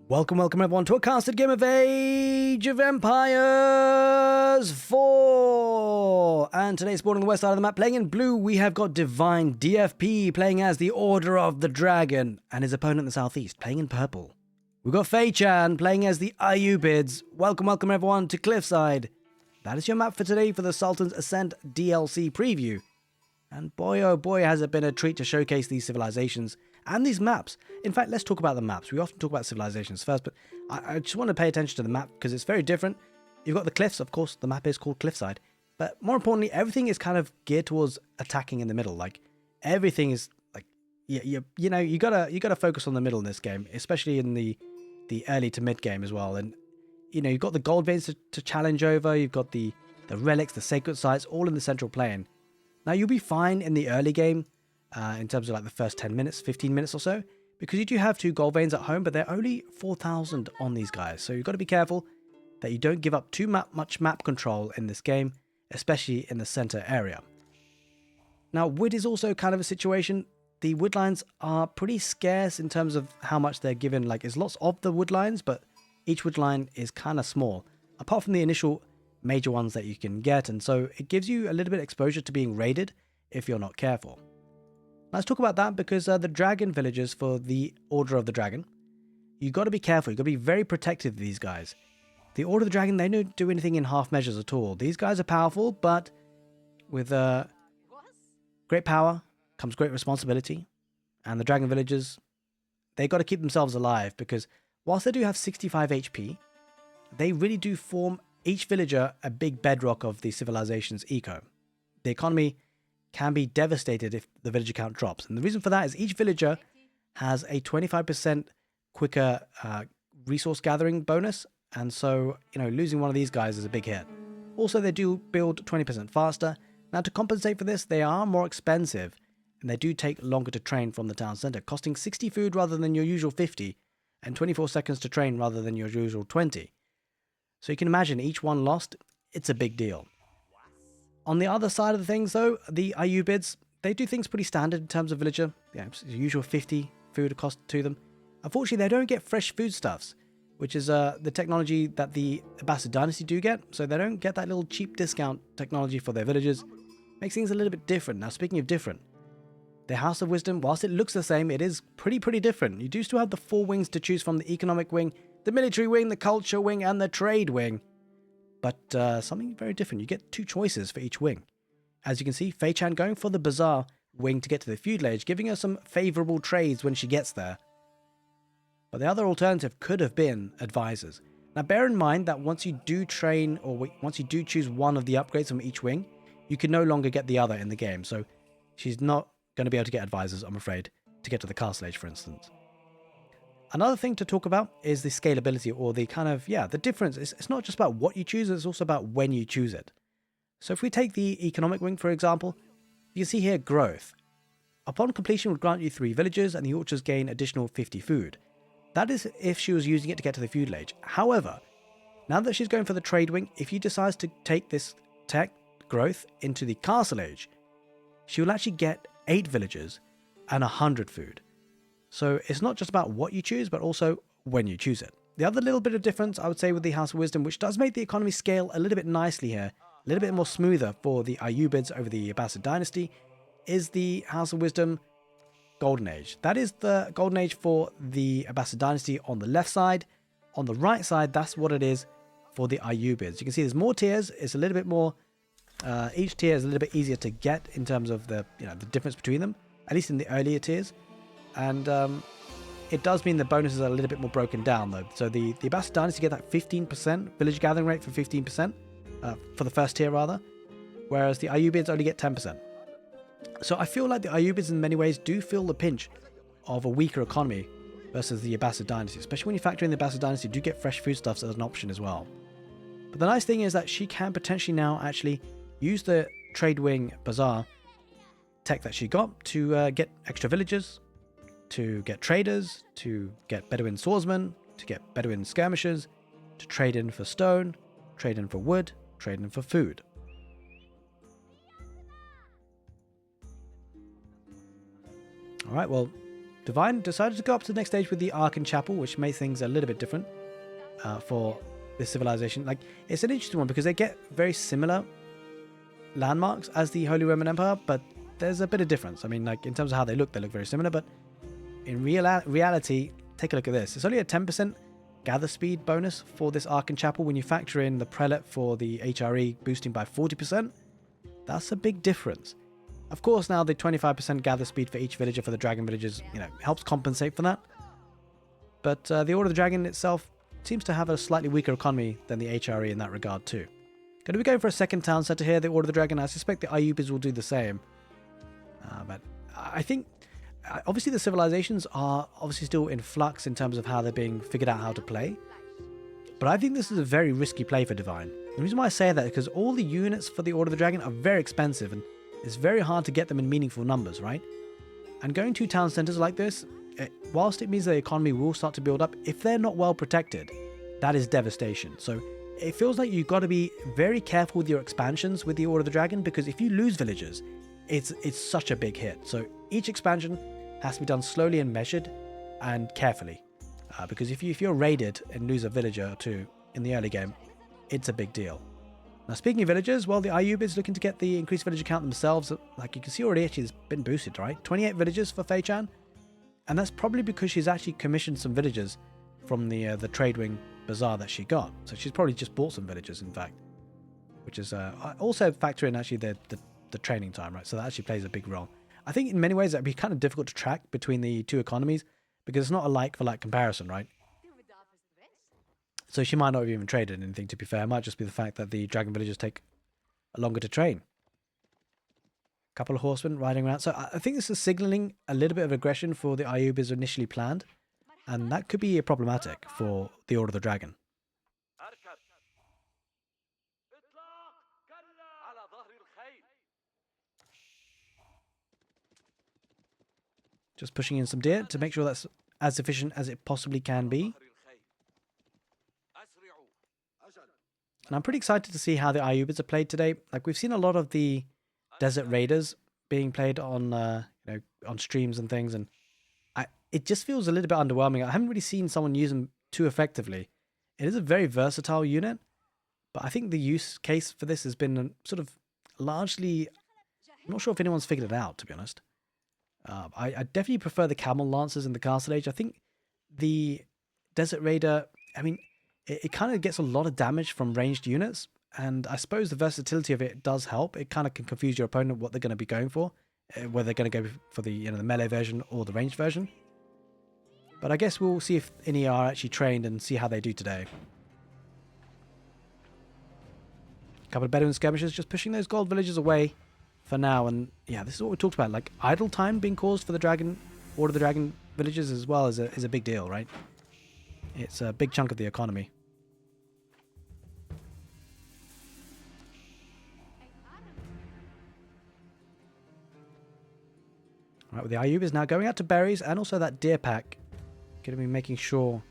Welcome everyone to a casted game of Age of Empires 4! And today, spawning on the west side of the map, playing in blue, we have got Divine DFP playing as the Order of the Dragon, and his opponent in the southeast playing in purple. We've got Fei-chan playing as the ayyubids. Welcome everyone to Cliffside. That is your map for today for the Sultan's Ascent DLC preview. And boy oh boy has it been a treat to showcase these civilizations and these maps. In fact, let's talk about the maps. We often talk about civilizations first, but I just want to pay attention to the map because it's very different. You've got the cliffs, of course, the map is called Cliffside. But more importantly, everything is kind of geared towards attacking in the middle. Like, everything is like, you gotta focus on the middle in this game, especially in the early to mid game as well. And, you've got the gold veins to challenge over. You've got the relics, the sacred sites, all in the central plane. Now, you'll be fine in the early game, in terms of like the first 10 minutes, 15 minutes or so, because you do have 2 gold veins at home, but they're only 4,000 on these guys. So you've got to be careful that you don't give up too much map control in this game, especially in the center area. Now, wood is also kind of a situation. The wood lines are pretty scarce in terms of how much they're given. Like, there's lots of the wood lines, but each wood line is kind of small, apart from the initial major ones that you can get, and so it gives you a little bit of exposure to being raided if you're not careful. Let's talk about that because the dragon villagers for the Order of the Dragon, you got to be careful. You got to be very protective of these guys. The Order of the Dragon, they don't do anything in half measures at all. These guys are powerful, but with great power comes great responsibility, and the dragon villagers, they got to keep themselves alive because whilst they do have 65 HP, they really do form each villager a big bedrock of the civilization's eco. The economy can be devastated if the villager count drops. And the reason for that is each villager has a 25% quicker resource gathering bonus. And so, losing one of these guys is a big hit. Also, they do build 20% faster. Now, to compensate for this, they are more expensive. And they do take longer to train from the town center, costing 60 food rather than your usual 50. And 24 seconds to train rather than your usual 20. So you can imagine each one lost, it's a big deal. On the other side of the things though, the ayyubids, they do things pretty standard in terms of villager. Yeah, it's the usual 50 food cost to them. Unfortunately, they don't get fresh foodstuffs, which is the technology that the Abbasid dynasty do get. So they don't get that little cheap discount technology for their villagers. Makes things a little bit different. Now, speaking of different, the House of Wisdom, whilst it looks the same, it is pretty different. You do still have the 4 wings to choose from: the economic wing, the military wing, the culture wing, and the trade wing. But something very different. You get 2 choices for each wing. As you can see, Fei-chan going for the bazaar wing to get to the feudal age, giving her some favourable trades when she gets there. But the other alternative could have been advisors. Now bear in mind that once you do train, or once you do choose one of the upgrades from each wing, you can no longer get the other in the game. So she's not going to be able to get advisors, I'm afraid, to get to the castle age, for instance. Another thing to talk about is the scalability, or the kind of, the difference. It's not just about what you choose, it's also about when you choose it. So if we take the economic wing, for example, you can see here growth. Upon completion would grant you 3 villages and the orchards gain additional 50 food. That is if she was using it to get to the feudal age. However, now that she's going for the trade wing, if you decide to take this tech growth into the castle age, she will actually get 8 villages and 100 food. So it's not just about what you choose, but also when you choose it. The other little bit of difference, I would say, with the House of Wisdom, which does make the economy scale a little bit nicely here, a little bit more smoother for the ayyubids over the Abbasid dynasty, is the House of Wisdom Golden Age. That is the Golden Age for the Abbasid dynasty on the left side. On the right side, that's what it is for the ayyubids. You can see there's more tiers. It's a little bit more, each tier is a little bit easier to get in terms of the difference between them, at least in the earlier tiers. And it does mean the bonuses are a little bit more broken down though. So the Abbasid dynasty get that 15% village gathering rate for 15%, for the first tier rather, whereas the ayyubids only get 10%. So I feel like the ayyubids in many ways do feel the pinch of a weaker economy versus the Abbasid dynasty, especially when you factor in the Abbasid dynasty do get fresh foodstuffs as an option as well. But the nice thing is that she can potentially now actually use the trade wing bazaar tech that she got to get extra villagers, to get traders, to get Bedouin swordsmen, to get Bedouin skirmishers, to trade in for stone, trade in for wood, trade in for food. Alright, well, Divine decided to go up to the next stage with the Ark and Chapel, which made things a little bit different for this civilization. Like, it's an interesting one because they get very similar landmarks as the Holy Roman Empire, but there's a bit of difference. I mean, like, in terms of how they look very similar, but in reality, take a look at this. It's only a 10% gather speed bonus for this Ark and Chapel. When you factor in the Prelate for the HRE boosting by 40%, that's a big difference. Of course, now the 25% gather speed for each villager for the Dragon villages, you know, helps compensate for that. But the Order of the Dragon itself seems to have a slightly weaker economy than the HRE in that regard too. Going to be going for a second town center here, the Order of the Dragon. I suspect the ayyubids will do the same. But I think, obviously the civilizations are obviously still in flux in terms of how they're being figured out how to play. But I think this is a very risky play for Divine. The reason why I say that is because all the units for the Order of the Dragon are very expensive and it's very hard to get them in meaningful numbers, right? And going to town centers like this, whilst it means the economy will start to build up, if they're not well protected, that is devastation. So it feels like you've got to be very careful with your expansions with the Order of the Dragon, because if you lose villagers, it's such a big hit. So each expansion has to be done slowly and measured and carefully, because if you're raided and lose a villager or two in the early game, it's a big deal. Now, speaking of villagers, well, the ayyubids looking to get the increased villager count themselves. Like you can see already, actually, it's been boosted, right? 28 villagers for Fei Chan, and that's probably because she's actually commissioned some villagers from the trade wing bazaar that she got. So she's probably just bought some villagers, in fact, which is also factor in actually the training time, right? So that actually plays a big role. I think in many ways that'd be kind of difficult to track between the two economies because it's not a like for like comparison, right? So she might not have even traded anything, to be fair. It might just be the fact that the dragon villagers take longer to train. A couple of horsemen riding around. So I think this is signaling a little bit of aggression for the ayyubids initially planned. And that could be problematic for the Order of the Dragon. Just pushing in some deer to make sure that's as efficient as it possibly can be. And I'm pretty excited to see how the ayyubids are played today. Like, we've seen a lot of the desert raiders being played on on streams and things, and it just feels a little bit underwhelming. I haven't really seen someone use them too effectively. It is a very versatile unit, but I think the use case for this has been sort of largely... I'm not sure if anyone's figured it out, to be honest. I definitely prefer the camel lancers in the castle age. I think the desert raider, I mean, it kind of gets a lot of damage from ranged units, and I suppose the versatility of it does help. It kind of can confuse your opponent what they're going to be going for, whether they're going to go for the the melee version or the ranged version. But I guess we'll see if any are actually trained and see how they do today. A couple of Bedouin skirmishers just pushing those gold villagers away for now. And yeah, this is what we talked about. Like, idle time being caused for the Dragon, Order of the Dragon villages as well is a big deal, right? It's a big chunk of the economy. All right, well, the Ayyub is now going out to berries and also that deer pack. Going to be making sure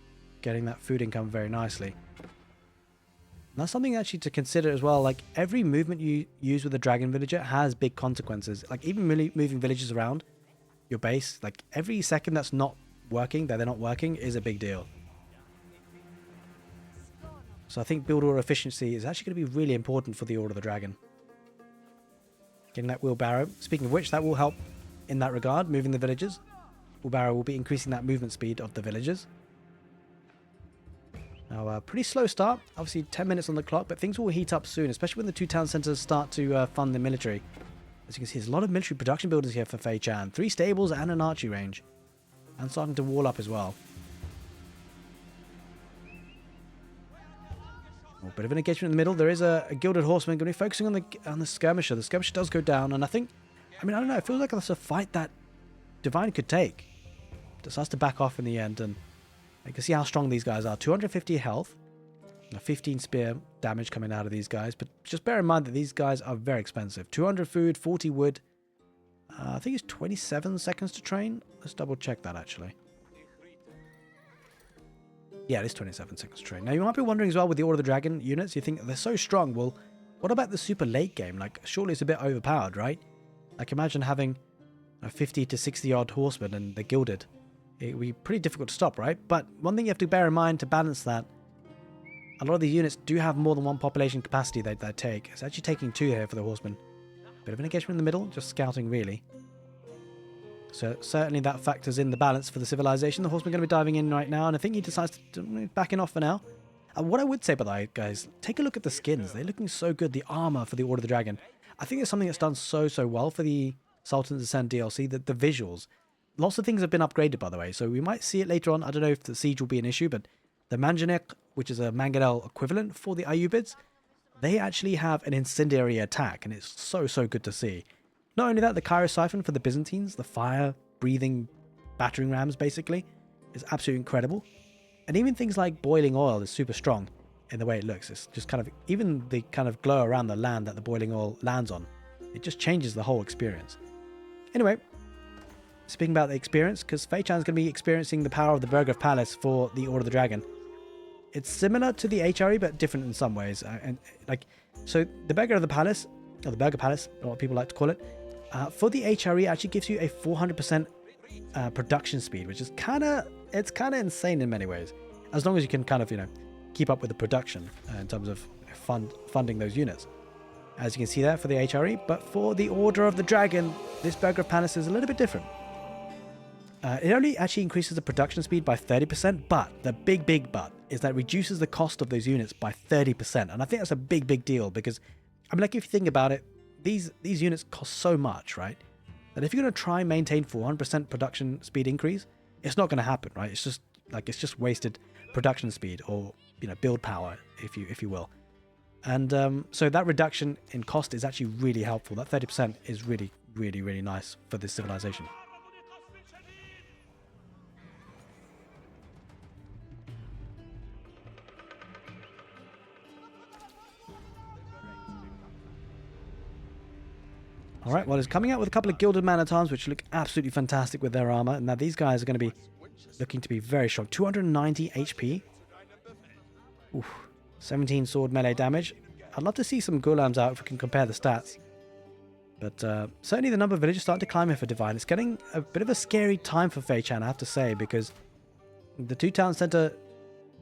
getting that food income very nicely. And that's something actually to consider as well. Like, every movement you use with a dragon villager has big consequences. Like, even moving villagers around your base, like every second that's not working, that they're not working, is a big deal. So I think build order efficiency is actually going to be really important for the Order of the Dragon. Getting that wheelbarrow. Speaking of which, that will help in that regard, moving the villagers. Wheelbarrow will be increasing that movement speed of the villagers. Now, a pretty slow start. Obviously, 10 minutes on the clock, but things will heat up soon, especially when the two town centers start to fund the military. As you can see, there's a lot of military production builders here for Fei Chan. 3 stables and an archery range. And starting to wall up as well. A bit of an engagement in the middle. There is a gilded horseman going to be focusing on the skirmisher. The skirmisher does go down, and I don't know, it feels like that's a fight that Divine could take. Decides to back off in the end, and you can see how strong these guys are. 250 health, 15 spear damage coming out of these guys, but just bear in mind that these guys are very expensive. 200 food, 40 wood. I think it's 27 seconds to train. Let's double check that actually. Yeah, it is 27 seconds to train. Now, you might be wondering as well with the Order of the Dragon units, you think they're so strong. Well, what about the super late game? Like, surely it's a bit overpowered, right? Like, imagine having a 50 to 60 odd horsemen and they're gilded. it would be pretty difficult to stop, right? But one thing you have to bear in mind to balance that, a lot of these units do have more than one population capacity they take. It's actually taking 2 here for the horsemen. Bit of an engagement in the middle, just scouting really. So certainly that factors in the balance for the civilization. The horsemen are going to be diving in right now, and I think he decides to backing off for now. What I would say, by the way, guys, take a look at the skins. They're looking so good. The armor for the Order of the Dragon. I think it's something that's done so well for the Sultan's Ascent DLC, that the visuals. Lots of things have been upgraded, by the way, so we might see it later on. I don't know if the siege will be an issue, but the Manjanek, which is a Mangonel equivalent for the ayyubids, they actually have an incendiary attack, and it's so good to see. Not only that, the Cairo Siphon for the Byzantines, the fire-breathing battering rams, basically, is absolutely incredible. And even things like boiling oil is super strong in the way it looks. It's just kind of, even the kind of glow around the land that the boiling oil lands on, it just changes the whole experience. Anyway, speaking about the experience, because Fei Chan's going to be experiencing the power of the Burgh of Palace for the Order of the Dragon. It's similar to the HRE, but different in some ways. So the Burgh of the Palace, or the Burgh Palace, or what people like to call it, for the HRE actually gives you a 400% production speed, which is kind of insane in many ways, as long as you can kind of, keep up with the production in terms of funding those units. As you can see there for the HRE, but for the Order of the Dragon, this Burgh of Palace is a little bit different. It only actually increases the production speed by 30%, but the big but is that it reduces the cost of those units by 30%. And I think that's a big deal because, I mean, like, if you think about it, these units cost so much, right? That if you're going to try and maintain 400% production speed increase, it's not going to happen, right? It's just wasted production speed, or, build power, if you will. And so that reduction in cost is actually really helpful. That 30% is really nice for this civilization. Alright, well, it's coming out with a couple of Gilded Man-at-Arms, which look absolutely fantastic with their armor. And now these guys are going to be looking to be very strong. 290 HP. Oof. 17 sword melee damage. I'd love to see some Ghulams out if we can compare the stats. But certainly the number of villagers starting to climb here for Divine. It's getting a bit of a scary time for Fei Chan, I have to say, because the 2 town center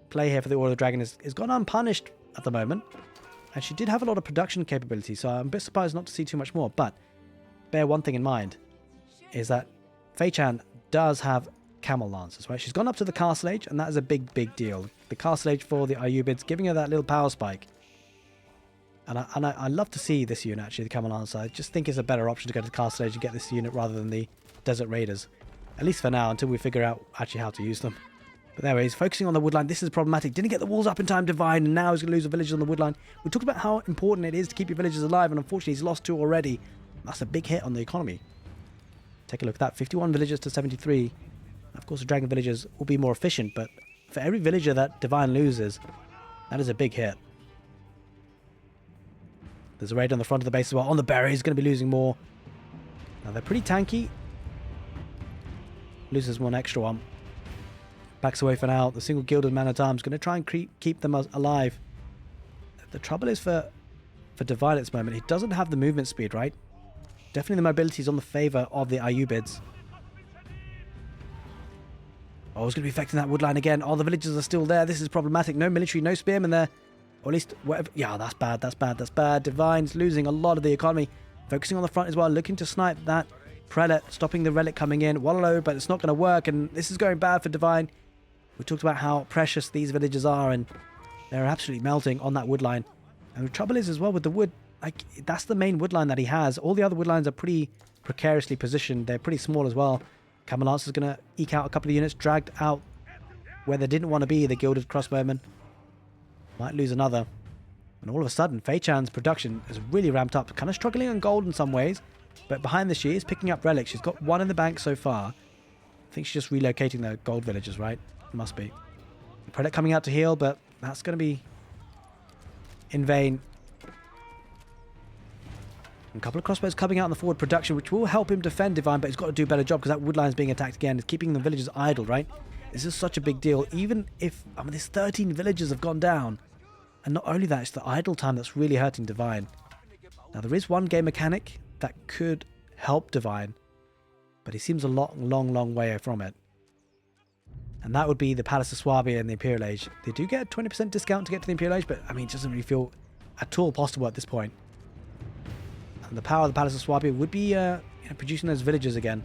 play here for the Order of the Dragon is gone unpunished at the moment. And she did have a lot of production capability, so I'm a bit surprised not to see too much more. But bear one thing in mind, is that Fei Chan does have camel lancers, right? She's gone up to the castle age, and that is a big deal. The castle age for the ayyubids, giving her that little power spike. And I love to see this unit, actually, the camel lancer. I just think it's a better option to go to the castle age and get this unit rather than the desert raiders. At least for now, until we figure out actually how to use them. But there he's focusing on the woodline. This is problematic. Didn't get the walls up in time, Divine, and now he's going to lose the villagers on the woodline. We talked about how important it is to keep your villagers alive, and unfortunately he's lost 2 already. That's a big hit on the economy. Take a look at that. 51 villagers to 73. Of course, the dragon villagers will be more efficient, but for every villager that Divine loses, that is a big hit. There's a raid on the front of the base as well. On the berry, he's going to be losing more. Now, they're pretty tanky. Loses one extra one. Backs away for now. The single Gilded Man-at-Arms going to try and keep them alive. The trouble is for Divine at this moment, he doesn't have the movement speed, right? Definitely the mobility is on the favor of the ayyubids. Oh, it's going to be affecting that woodline again. Oh, the villagers are still there. This is problematic. No military, no spearmen there. Or at least, whatever. Yeah, that's bad. Divine's losing a lot of the economy. Focusing on the front as well, looking to snipe that prelate, stopping the relic coming in. Wallow, but it's not going to work, and this is going bad for Divine. We talked about how precious these villagers are, and they're absolutely melting on that woodline. And the trouble is as well with the wood, like, that's the main woodline that he has. All the other woodlines are pretty precariously positioned. They're pretty small as well. Camel Lance is going to eke out a couple of units, dragged out where they didn't want to be, the Gilded Crossbowmen. Might lose another. And all of a sudden, Fei Chan's production is really ramped up. Kind of struggling on gold in some ways. But behind this, she is picking up relics. She's got 1 in the bank so far. I think she's just relocating the gold villagers, right? Must be. The Prelate coming out to heal, but that's going to be in vain. A couple of crossbows coming out in the forward production, which will help him defend Divine, but he's got to do a better job because that woodline is being attacked again. It's keeping the villagers idle, right? This is such a big deal. Even if, I mean, there's 13 villagers have gone down. And not only that, it's the idle time that's really hurting Divine. Now, there is one game mechanic that could help Divine, but he seems a long way from it. And that would be the Palace of Swabia and the Imperial Age. They do get a 20% discount to get to the Imperial Age, but I mean, it doesn't really feel at all possible at this point. And the power of the Palace of Swabia would be producing those villagers again.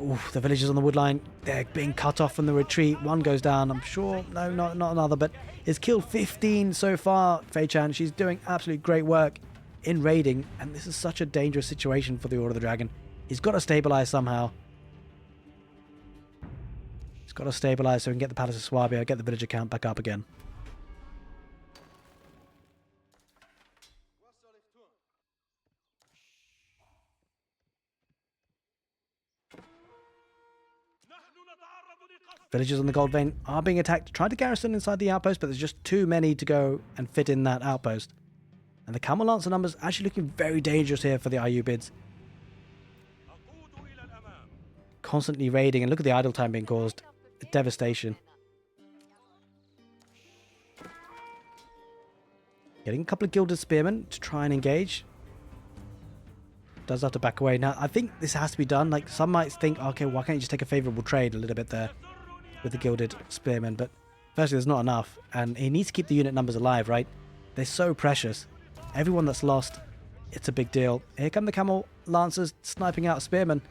Ooh, the villagers on the wood line, they're being cut off from the retreat. One goes down, I'm sure. No, not another, but it's killed 15 so far, Fei-chan. She's doing absolutely great work in raiding, and this is such a dangerous situation for the Order of the Dragon. He's got to stabilize somehow. He's got to stabilize so we can get the Palace of Swabia, get the villager count back up again. Villagers on the gold vein are being attacked. Tried to garrison inside the outpost, but there's just too many to go and fit in that outpost. And the Camel Lancer numbers actually looking very dangerous here for the ayyubids. Constantly raiding, and look at the idle time being caused. Devastation. Getting a couple of gilded spearmen to try and engage. Does have to back away. Now, I think this has to be done. Like, some might think, okay, why can't you just take a favorable trade a little bit there with the gilded spearmen? But firstly, there's not enough, and he needs to keep the unit numbers alive, right? They're so precious. Everyone that's lost, it's a big deal. Here come the Camel Lancers sniping out spearmen.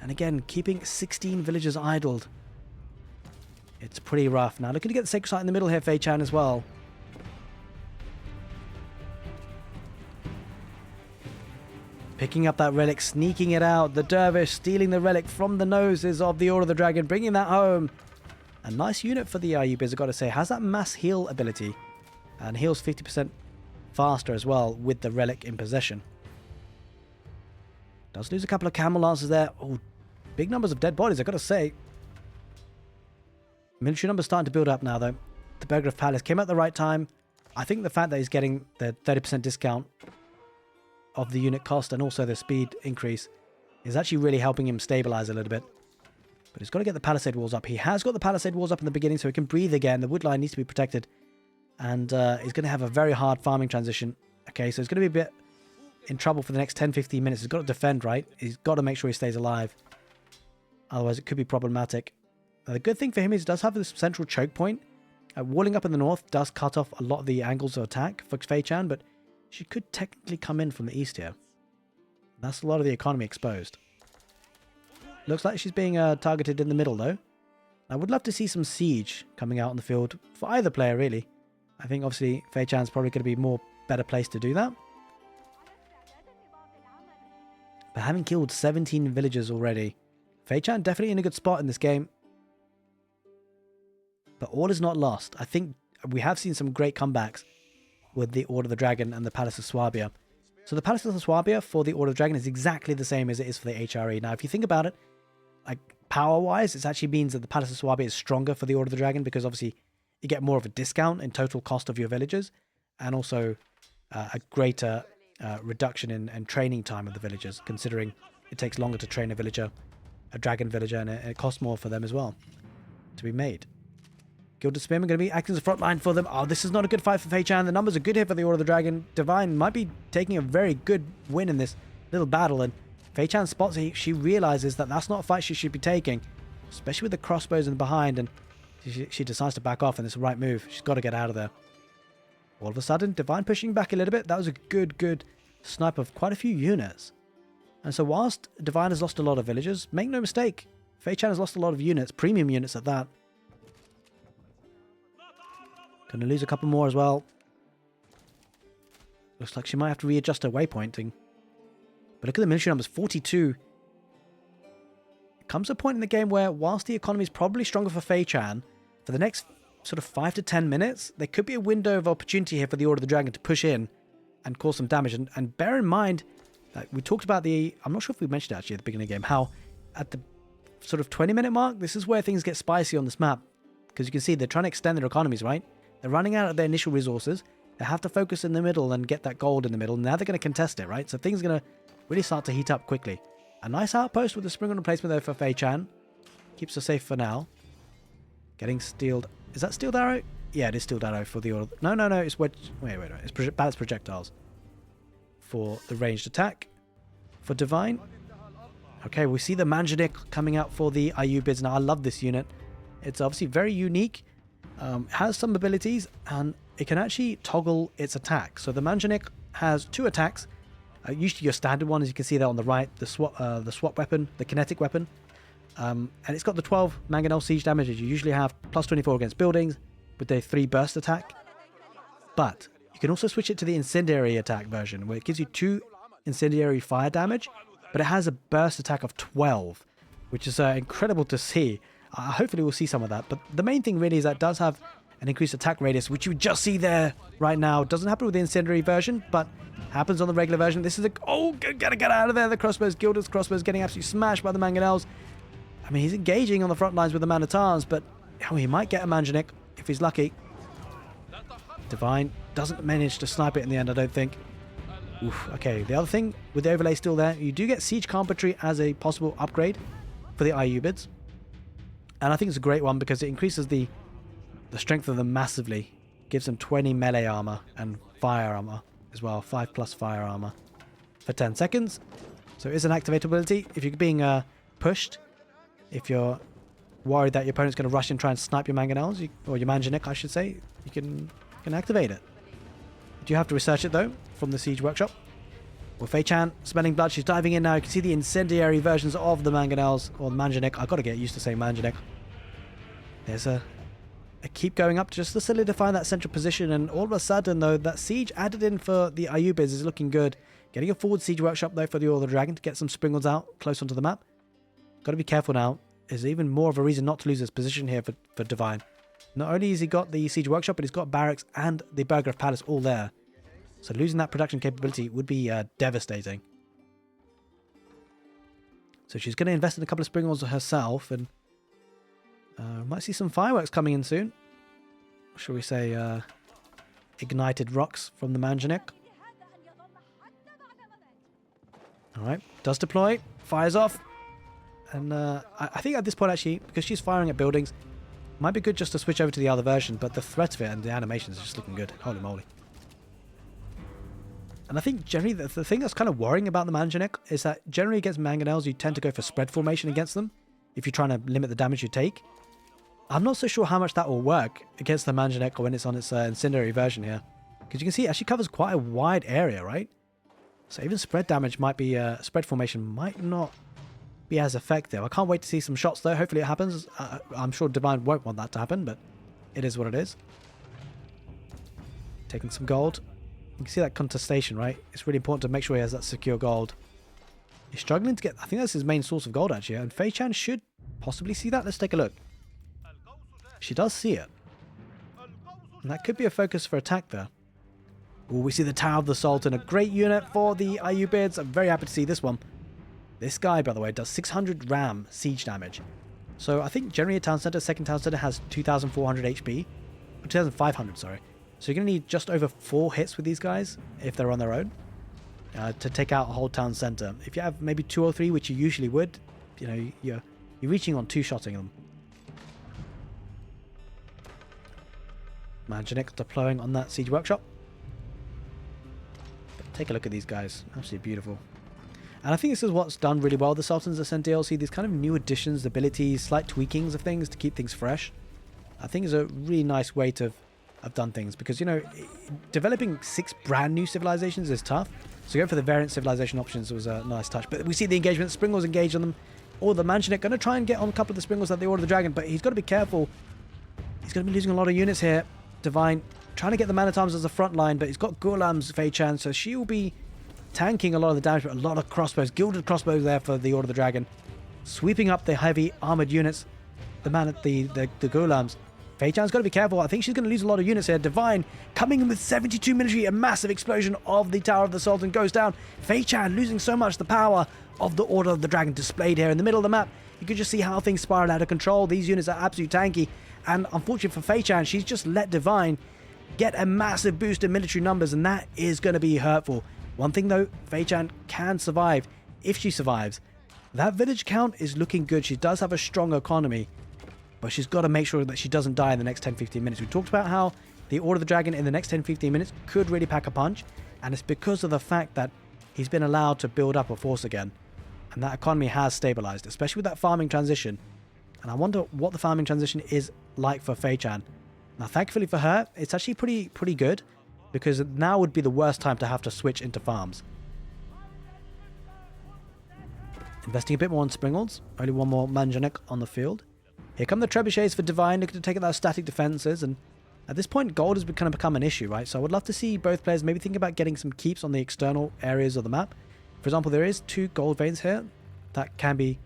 And again, keeping 16 villagers idled. It's pretty rough. Now, looking to get the sacred site in the middle here, Fei-chan, as well. Picking up that relic, sneaking it out. The dervish stealing the relic from the noses of the Order of the Dragon, bringing that home. A nice unit for the ayyubids, I've got to say. Has that mass heal ability. And heals 50% faster as well with the relic in possession. Does lose a couple of Camel Lancers there. Oh, big numbers of dead bodies, I've got to say. Military numbers starting to build up now, though. The Belgrave Palace came at the right time. I think the fact that he's getting the 30% discount of the unit cost and also the speed increase is actually really helping him stabilize a little bit. But he's got to get the palisade walls up. He has got the palisade walls up in the beginning so he can breathe again. The wood line needs to be protected. And he's going to have a very hard farming transition. Okay, so he's going to be a bit in trouble for the next 10-15 minutes. He's got to defend, right? He's got to make sure he stays alive. Otherwise, it could be problematic. Now, the good thing for him is he does have this central choke point. Walling up in the north does cut off a lot of the angles of attack for Fei-chan, but she could technically come in from the east here. That's a lot of the economy exposed. Looks like she's being targeted in the middle, though. I would love to see some siege coming out on the field for either player, really. I think, obviously, Fei-chan's probably going to be more better placed to do that. But having killed 17 villagers already, Fei-chan definitely in a good spot in this game. But all is not lost. I think we have seen some great comebacks with the Order of the Dragon and the Palace of Swabia. So the Palace of Swabia for the Order of the Dragon is exactly the same as it is for the HRE. Now, if you think about it, like power-wise, it actually means that the Palace of Swabia is stronger for the Order of the Dragon because obviously you get more of a discount in total cost of your villagers and also a greater reduction in training time of the villagers, considering it takes longer to train a villager, a dragon villager, and it costs more for them as well to be made. Gilded Spearmen going to be acting as a front line for them. Oh, this is not a good fight for Fei-chan. The numbers are good here for the Order of the Dragon. Divine might be taking a very good win in this little battle, and Fei-chan spots it. She realizes that that's not a fight she should be taking, especially with the crossbows in behind, and she decides to back off, and it's the right move. She's got to get out of there. All of a sudden, Divine pushing back a little bit. That was a good snipe of quite a few units. And so whilst Divine has lost a lot of villagers, make no mistake, Fei-chan has lost a lot of units, premium units at that. Going to lose a couple more as well. Looks like she might have to readjust her waypointing. But look at the military numbers, 42. It comes a point in the game where, whilst the economy is probably stronger for Fei-chan, for the next sort of 5 to 10 minutes, there could be a window of opportunity here for the Order of the Dragon to push in and cause some damage. And bear in mind, that we talked about I'm not sure if we mentioned it actually at the beginning of the game, how at the sort of 20-minute mark, this is where things get spicy on this map. Because you can see they're trying to extend their economies, right? They're running out of their initial resources. They have to focus in the middle and get that gold in the middle. Now they're going to contest it, right? So things are going to really start to heat up quickly. A nice outpost with a spring on replacement there for Fei-chan. Keeps her safe for now. Getting steeled. Is that steeled arrow? Yeah, it is steeled arrow for the order. No. It's wait. It's balanced projectiles for the ranged attack. For Divine, Okay, we see the Manjanik coming out for the ayyubids. Now, I love this unit. It's obviously very unique. Has some abilities, and it can actually toggle its attack. So the Manjanik has 2 attacks. Usually your standard one, as you can see there on the right, the swap weapon, the kinetic weapon. And it's got the 12 mangonel siege damage as you usually have, plus 24 against buildings with the 3 burst attack. But you can also switch it to the incendiary attack version, where it gives you 2 incendiary fire damage, but it has a burst attack of 12, which is incredible to see. Hopefully we'll see some of that. But the main thing really is that it does have an increased attack radius, which you just see there right now. It doesn't happen with the incendiary version, but happens on the regular version. This is a... Oh, gotta get out of there. The crossbows, Gilda's crossbows getting absolutely smashed by the mangonels. I mean, he's engaging on the front lines with the man-at-arms, but he might get a Manjanik if he's lucky. Divine doesn't manage to snipe it in the end, I don't think. Oof, okay, the other thing with the overlay still there, you do get siege carpentry as a possible upgrade for the ayyubids. And I think it's a great one because it increases the strength of them massively. Gives them 20 melee armor and fire armor as well. 5+ fire armor for 10 seconds. So it is an activated ability. If you're being pushed, if you're worried that your opponent's going to rush and try and snipe your mangonels, or your Manjanik, I should say, you can activate it. You do have to research it though from the Siege Workshop. Well, Fei Chan smelling blood. She's diving in now. You can see the incendiary versions of the mangonels, or the Manjanik. I've got to get used to saying Manjanik. There's a keep going up just to solidify that central position, and all of a sudden though, that siege added in for the ayyubids is looking good. Getting a forward Siege Workshop though for the Order of the Dragon to get some springles out close onto the map. Got to be careful now. There's even more of a reason not to lose his position here for Divine. Not only has he got the Siege Workshop, but he's got Barracks and the Burgrave Palace all there. So losing that production capability would be devastating. So she's going to invest in a couple of springles herself, and might see some fireworks coming in soon. Shall we say ignited rocks from the Manjanik. Alright, does deploy, fires off. And I think at this point actually, because she's firing at buildings, might be good just to switch over to the other version, but the threat of it and the animations is just looking good. Holy moly. And I think generally the thing that's kind of worrying about the Manjanik is that generally against mangonels you tend to go for spread formation against them if you're trying to limit the damage you take. I'm not so sure how much that will work against the Manjanik or when it's on its incendiary version here. Because you can see it actually covers quite a wide area, right? So even spread damage might be, spread formation might not be as effective. I can't wait to see some shots though. Hopefully it happens. I'm sure Divine won't want that to happen, but it is what it is. Taking some gold. You can see that contestation, right? It's really important to make sure he has that secure gold. He's struggling to get... I think that's his main source of gold, actually. And Fei Chan should possibly see that. Let's take a look. She does see it. And that could be a focus for attack there. Ooh, we see the Tower of the Sultan. A great unit for the ayyubids. I'm very happy to see this one. This guy, by the way, does 600 ram siege damage. So I think generally a town center, second town center has 2,400 HP. Or 2,500, sorry. So you're going to need just over 4 hits with these guys, if they're on their own, to take out a whole town center. If you have maybe 2 or 3, which you usually would, you know, you're reaching on 2-shotting them. Manjanik deploying on that Siege Workshop. But take a look at these guys. Absolutely beautiful. And I think this is what's done really well. The Sultan's Ascent DLC, these kind of new additions, abilities, slight tweakings of things to keep things fresh. I think is a really nice way to have done things, because, you know, developing 6 brand new civilizations is tough. So going for the variant civilization options was a nice touch. But we see the engagement. Springles engage on them. Or the Manjanik going to try and get on a couple of the Springles that they Order the Dragon, but he's got to be careful. He's going to be losing a lot of units here. Divine trying to get the Man-at-Arms as a front line, but he's got Ghulam's Fei Chan, so she will be tanking a lot of the damage, but a lot of crossbows, gilded crossbows there for the Order of the Dragon, sweeping up the heavy armored units. The Ghulams. Fei Chan's got to be careful. I think she's going to lose a lot of units here. Divine coming in with 72 military. A massive explosion of the Tower of the Sultan goes down. Fei Chan losing so much. The power of the Order of the Dragon displayed here in the middle of the map. You can just see how things spiral out of control. These units are absolutely tanky. And unfortunately for Fei Chan, she's just let Divine get a massive boost in military numbers, and that is going to be hurtful. One thing though, Fei Chan can survive if she survives. That village count is looking good. She does have a strong economy, but she's got to make sure that she doesn't die in the next 10-15 minutes. We talked about how the Order of the Dragon in the next 10-15 minutes could really pack a punch, and it's because of the fact that he's been allowed to build up a force again. And that economy has stabilized, especially with that farming transition. And I wonder what the farming transition is like for Fei Chan. Now, thankfully for her, it's actually pretty good, because now would be the worst time to have to switch into farms. Investing a bit more on Springles. Only one more Manjanik on the field. Here come the trebuchets for Divine, looking to take out those static defenses. And at this point, gold has kind of become an issue, right? So I would love to see both players maybe think about getting some keeps on the external areas of the map. For example, there is 2 gold veins here that can be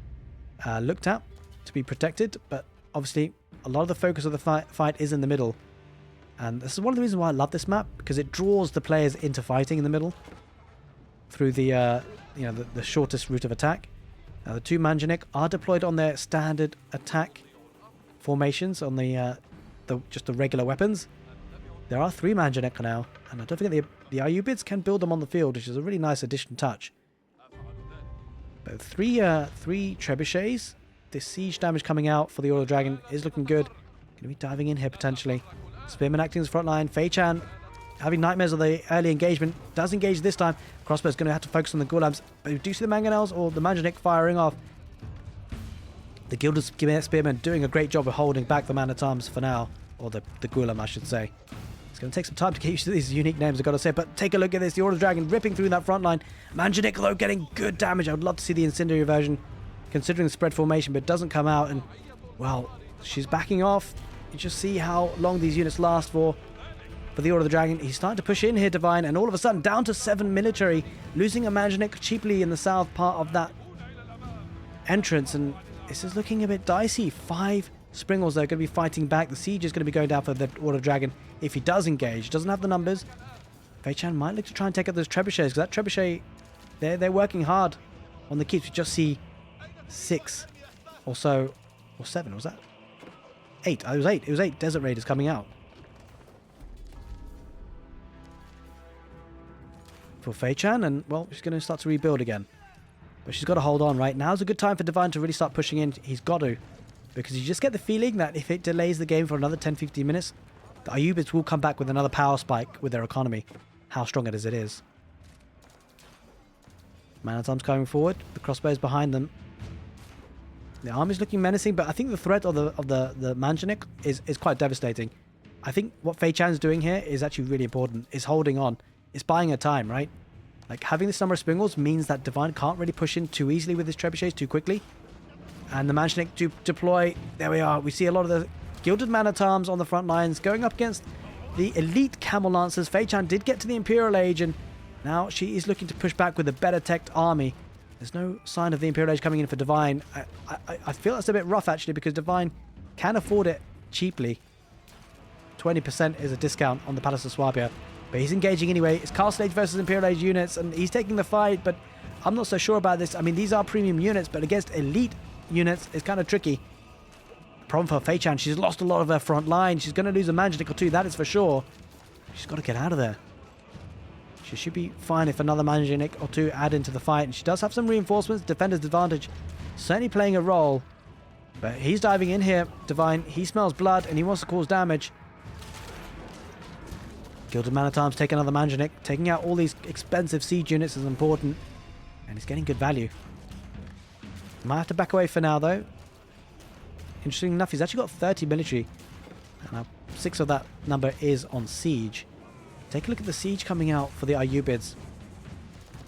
looked at to be protected. But obviously, a lot of the focus of the fight is in the middle. And this is one of the reasons why I love this map, because it draws the players into fighting in the middle through the the shortest route of attack. Now, the 2 Manjanik are deployed on their standard attack formations on just the regular weapons. There are 3 Manjanik now, and I don't forget the ayyubids can build them on the field, which is a really nice addition touch. But 3 trebuchets. The siege damage coming out for the Order Dragon is looking good. Going to be diving in here potentially. Spearman acting as front line. Fei Chan having nightmares of the early engagement. Does engage this time. Crossbow's going to have to focus on the Ghulams. But we do see the Mangonels or the Manjanik firing off. The Gilded Spearmen doing a great job of holding back the Man-at-Arms for now. Or the Ghulam, I should say. It's going to take some time to get used to these unique names, I've got to say. But take a look at this. The Order Dragon ripping through that front line. Manjanik, though, getting good damage. I would love to see the Incendiary version, considering the spread formation, but it doesn't come out. And, well, she's backing off. You just see how long these units last for the Order of the Dragon. He's starting to push in here, Divine, and all of a sudden down to 7 military, losing a Manjanik cheaply in the south part of that entrance. And this is looking a bit dicey. 5 Springles, they're going to be fighting back. The siege is going to be going down for the Order of the Dragon if he does engage. Doesn't have the numbers. Fei Chan might look to try and take out those trebuchets, because that trebuchet, they're working hard on the keeps. We just see 6 or so, or 7, was that? 8. It was 8. It was 8 Desert Raiders coming out. For Fei Chan, and, well, she's going to start to rebuild again. But she's got to hold on, right? Now's a good time for Divine to really start pushing in. He's got to. Because you just get the feeling that if it delays the game for another 10-15 minutes, the ayyubids will come back with another power spike with their economy. How strong it is. Man-at-Arms coming forward. The crossbows behind them. The army's looking menacing, but I think the threat of the Manjanik is quite devastating. I think what Fei Chan's doing here is actually really important. Is holding on. It's buying her time, right? Like, having this number of Springles means that Divine can't really push in too easily with his trebuchets too quickly. And the Manjanik do deploy. There we are. We see a lot of the Gilded Man-at-Arms on the front lines going up against the elite Camel Lancers. Fei Chan did get to the Imperial Age, and now she is looking to push back with a better teched army. There's no sign of the Imperial Age coming in for Divine. I feel that's a bit rough, actually, because Divine can afford it cheaply. 20% is a discount on the Palace of Swabia. But he's engaging anyway. It's Castle Age versus Imperial Age units, and he's taking the fight, but I'm not so sure about this. I mean, these are premium units, but against elite units, it's kind of tricky. Problem for Fei Chan, she's lost a lot of her front line. She's going to lose a Manjanik or 2, that is for sure. She's got to get out of there. She should be fine if another Manjanik or 2 add into the fight. And she does have some reinforcements. Defender's advantage certainly playing a role. But he's diving in here, Divine. He smells blood and he wants to cause damage. Gilded Man-at-Arms take another Manjanik. Taking out all these expensive siege units is important. And he's getting good value. Might have to back away for now, though. Interesting enough, he's actually got 30 military. And now 6 of that number is on siege. Take a look at the siege coming out for the ayyubids.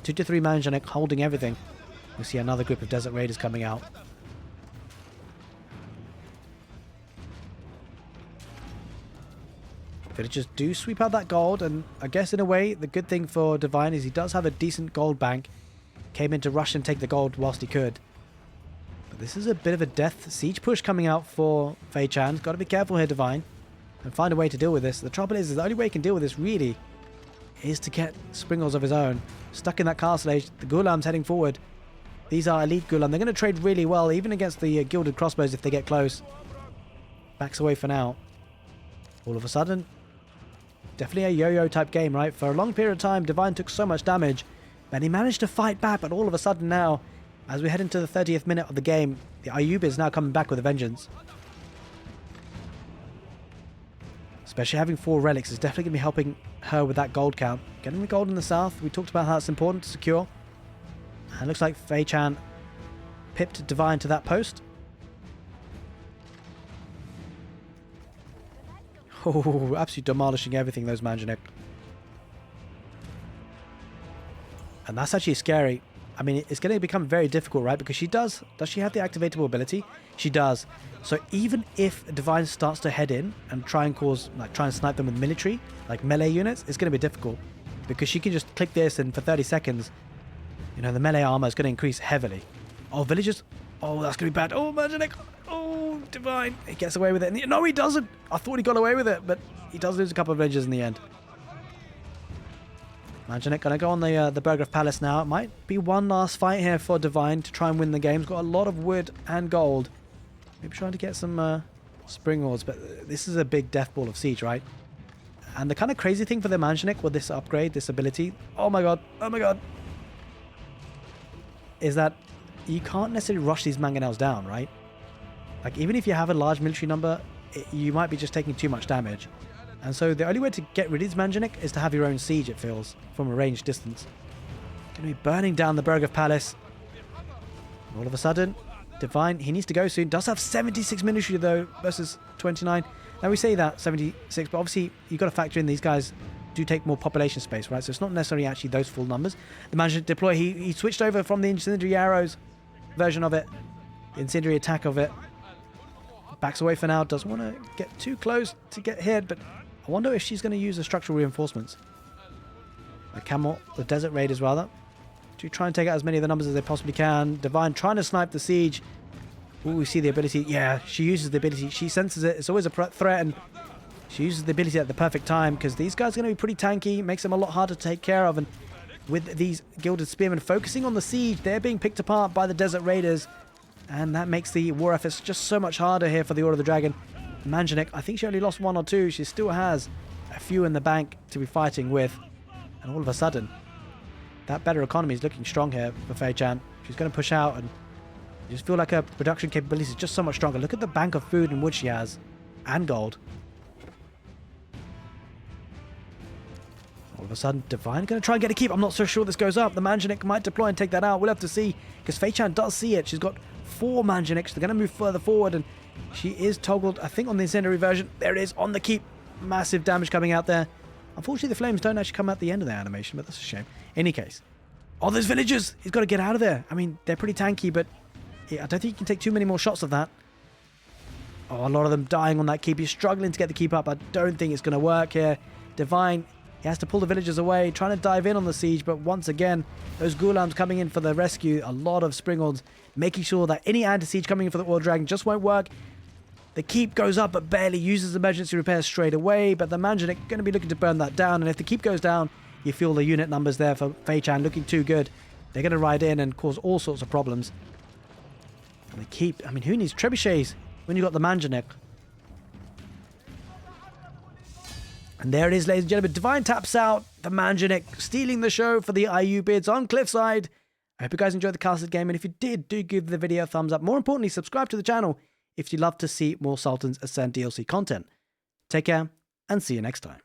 2 to 3 Manjanik holding everything. We see another group of Desert Raiders coming out. Villagers do sweep out that gold, and I guess in a way the good thing for Divine is he does have a decent gold bank. Came in to rush and take the gold whilst he could. But this is a bit of a death siege push coming out for Fei Chan. Got to be careful here, Divine, and find a way to deal with this. The trouble is the only way he can deal with this really is to get Springles of his own. Stuck in that castle age, the Ghulam's heading forward. These are elite Ghulam. They're going to trade really well, even against the gilded crossbows if they get close. Backs away for now. All of a sudden, definitely a yo-yo type game, right? For a long period of time, Divine took so much damage, but he managed to fight back. But all of a sudden now, as we head into the 30th minute of the game, the Ayyubids is now coming back with a vengeance. Especially having 4 relics is definitely going to be helping her with that gold count. Getting the gold in the south, we talked about how it's important to secure. And it looks like Fei Chan pipped Divine to that post. Oh, absolutely demolishing everything, those Manjanik. And that's actually scary. I mean, it's going to become very difficult, right? Because she does she have the activatable ability? She does. So even if Divine starts to head in and try and snipe them with military, like melee units, it's going to be difficult. Because she can just click this and for 30 seconds, you know, the melee armor is going to increase heavily. Oh, villagers. Oh, that's going to be bad. Oh, Manjanik. Oh, Divine. He gets away with it. No, he doesn't. I thought he got away with it, but he does lose a couple of villagers in the end. Manjanik going to go on the Burggraf Palace now. It might be one last fight here for Divine to try and win the game. He's got a lot of wood and gold. Maybe trying to get some spring ores, but this is a big death ball of siege, right? And the kind of crazy thing for the Manjanik with this upgrade, this ability, oh my god, is that you can't necessarily rush these mangonels down, right? Like, even if you have a large military number, you might be just taking too much damage. And so the only way to get rid of these Manjanik is to have your own siege, it feels, from a ranged distance. Going to be burning down the Burggraf Palace. And all of a sudden, Divine, he needs to go soon. Does have 76 military, though, versus 29. Now, we say that, 76, but obviously, you've got to factor in these guys do take more population space, right? So it's not necessarily actually those full numbers. The Manjanik deploy, he switched over from the incendiary arrows version of it, the incendiary attack of it. Backs away for now, doesn't want to get too close to get hit, but I wonder if she's going to use the structural reinforcements. The Camel, the Desert Raiders rather, to try and take out as many of the numbers as they possibly can. Divine trying to snipe the siege. Ooh, we see the ability. Yeah, she uses the ability. She senses it. It's always a threat, and she uses the ability at the perfect time because these guys are going to be pretty tanky. Makes them a lot harder to take care of, and with these Gilded Spearmen focusing on the siege, they're being picked apart by the Desert Raiders. And that makes the war efforts just so much harder here for the Order of the Dragon. Manjanik, I think she only lost one or two. She still has a few in the bank to be fighting with. And all of a sudden, that better economy is looking strong here for Fei Chan. She's going to push out, and you just feel like her production capabilities is just so much stronger. Look at the bank of food and wood she has. And gold. All of a sudden, Divine going to try and get a keep. I'm not so sure this goes up. The Manjanik might deploy and take that out. We'll have to see, because Fei Chan does see it. She's got 4 Manjaniks. They're going to move further forward, and she is toggled, I think, on the incendiary version. There it is, on the keep. Massive damage coming out there. Unfortunately, the flames don't actually come at the end of the animation, but that's a shame. In any case. Oh, there's villagers! He's got to get out of there. I mean, they're pretty tanky, but I don't think you can take too many more shots of that. Oh, a lot of them dying on that keep. He's struggling to get the keep up. I don't think it's going to work here. Divine, he has to pull the villagers away, trying to dive in on the siege, but once again, those Ghulams coming in for the rescue, a lot of Springalds, making sure that any anti-siege coming in for the Order Dragon just won't work. The keep goes up, but barely uses emergency repairs straight away, but the Manjanik going to be looking to burn that down, and if the keep goes down, you feel the unit numbers there for Fei Chan looking too good. They're going to ride in and cause all sorts of problems. And the keep, I mean, who needs trebuchets when you got the Manjanik? And there it is, ladies and gentlemen. Divine taps out the Manjanik, stealing the show for the ayyubids on Cliffside. I hope you guys enjoyed the casted game, and if you did, do give the video a thumbs up. More importantly, subscribe to the channel if you'd love to see more Sultan's Ascent DLC content. Take care, and see you next time.